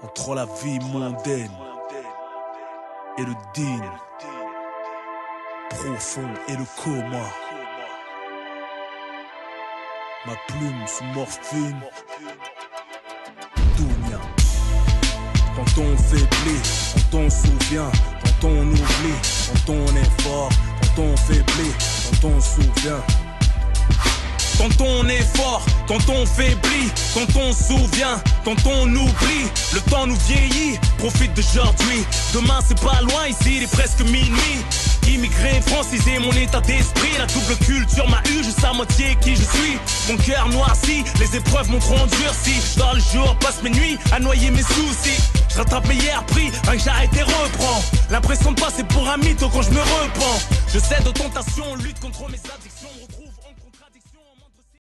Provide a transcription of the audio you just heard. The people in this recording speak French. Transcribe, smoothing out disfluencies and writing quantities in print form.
Entre la vie mondaine et le digne, profond et le coma. Ma plume sous morphine, Dounia. Quand on faiblit, quand on se souvient, quand on oublie, quand on est fort, quand on faiblit, quand on se souvient. Quand on est fort, quand on faiblit, quand on se souvient, quand on oublie, le temps nous vieillit, profite d'aujourd'hui. Demain c'est pas loin, ici il est presque minuit. Immigré, francisé, mon état d'esprit, la double culture m'a eu, je sais à moitié qui je suis. Mon cœur noirci, les épreuves m'ont trop endurci. Dans le jour, passe mes nuits à noyer mes soucis. Je rattrape mes hier pris, rien que j'arrête et reprends. L'impression de passer pour un mytho quand je me repens. Je cède aux tentations, lutte contre mes addictions, retrouve en